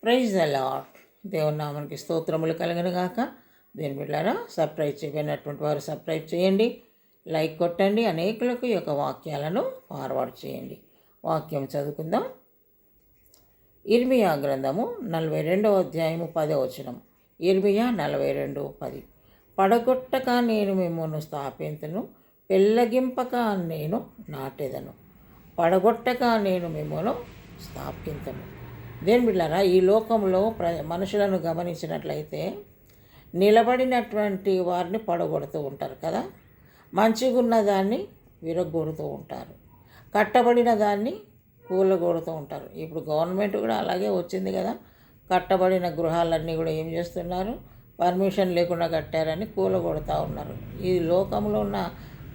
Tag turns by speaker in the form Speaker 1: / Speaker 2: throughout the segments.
Speaker 1: Praise the lord. దేవుని నామానికి స్తోత్రములు కలుగును గాక. దేని బిడ్డారా, సబ్స్క్రైబ్ చేయనటువంటి వారు సబ్స్క్రైబ్ చేయండి, లైక్ కొట్టండి, అనేకులకు ఈ యొక్క వాక్యాలను ఫార్వర్డ్ చేయండి. వాక్యం చదువుకుందాం. ఇర్మియా గ్రంథము 42వ అధ్యాయము 10వ వచనం. ఇర్మియా 42:10. పడగొట్టక నేను మిమ్మల్ని స్థాపింతును, పెళ్ళగింపక నేను నాటెదను. పడగొట్టక నేను మిమ్మల్ని స్థాపింతును. దేని బిడ్డారా, ఈ లోకంలో మనుషులను గమనించినట్లయితే నిలబడినటువంటి వారిని పడగొడుతూ ఉంటారు కదా. మంచిగా ఉన్న దాన్ని విరగొడుతూ ఉంటారు, కట్టబడిన దాన్ని కూలగొడుతూ ఉంటారు. ఇప్పుడు గవర్నమెంట్ కూడా అలాగే వచ్చింది కదా. కట్టబడిన గృహాలన్నీ కూడా ఏం చేస్తున్నారు, పర్మిషన్ లేకుండా కట్టారని కూలగొడుతూ ఉన్నారు. ఈ లోకంలో ఉన్న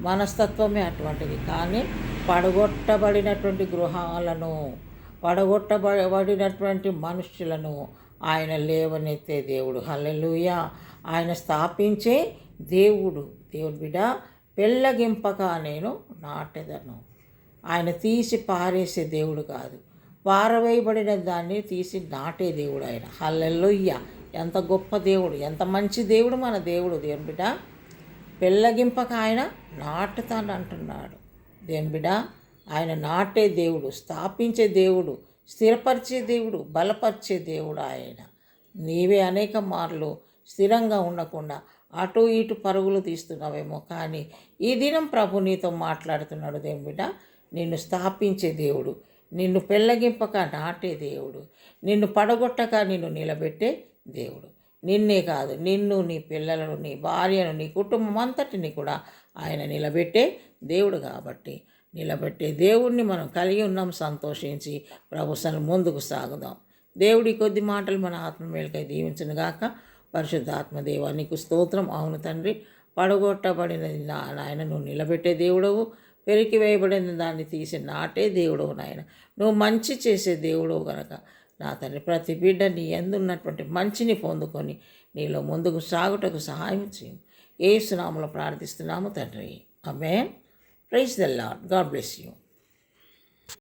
Speaker 1: మనస్తత్వమే అటువంటిది. కానీ పడగొట్టబడినటువంటి గృహాలను, పడగొట్టబడినటువంటి మనుషులను ఆయన లేవనెత్తే దేవుడు. హల్లెలూయా. ఆయన స్థాపించే దేవుడు. దేవుడి బిడ్డ, పెళ్ళగింపక నేను నాటెదను. ఆయన తీసి పారేసే దేవుడు కాదు, పారవేయబడిన దాన్ని తీసి నాటే దేవుడు ఆయన. హల్లెలూయా. ఎంత గొప్ప దేవుడు, ఎంత మంచి దేవుడు మన దేవుడు. దేవుని బిడ్డ, పెళ్ళగింపక ఆయన నాటుతానంటున్నాడు. దేవుని బిడ్డ, ఆయన నాటే దేవుడు, స్థాపించే దేవుడు, స్థిరపరిచే దేవుడు, బలపరిచే దేవుడు ఆయన. నీవే అనేక మార్లు స్థిరంగా ఉండకుండా అటు ఇటు పరుగులు తీస్తున్నావేమో, కానీ ఈ దినం ప్రభు నీతో మాట్లాడుతున్నాడు. దేవుని బిడ్డ, నిన్ను స్థాపించే దేవుడు, నిన్ను పెళ్ళగింపక నాటే దేవుడు, నిన్ను పడగొట్టక నిన్ను నిలబెట్టే దేవుడు. నిన్నే కాదు, నిన్ను, నీ పిల్లలను, నీ భార్యను, నీ కుటుంబం అంతటిని కూడా ఆయన నిలబెట్టే దేవుడు. కాబట్టి నిలబెట్టే దేవుణ్ణి మనం కలిగి ఉన్నాం. సంతోషించి ప్రభుత్వాన్ని ముందుకు సాగుదాం. దేవుడి కొద్ది మాటలు మన ఆత్మ మేలుకై దీవించును గాక. పరిశుద్ధాత్మ దేవా, నీకు స్తోత్రం. అవును తండ్రి, పడగొట్టబడినది నాయన నువ్వు నిలబెట్టే దేవుడవు, పెరికి వేయబడిన దాన్ని తీసి నాటే దేవుడవు నాయన. నువ్వు మంచి చేసే దేవుడవు గనక నా తండ్రి, ప్రతి బిడ్డ నీ యందు ఉన్నటువంటి మంచిని పొందుకొని నీలో ముందుకు సాగుటకు సహాయం చేయం. యేసు నామములో ప్రార్థిస్తున్నాము తండ్రి. ఆమేన్. Praise the Lord. God bless you.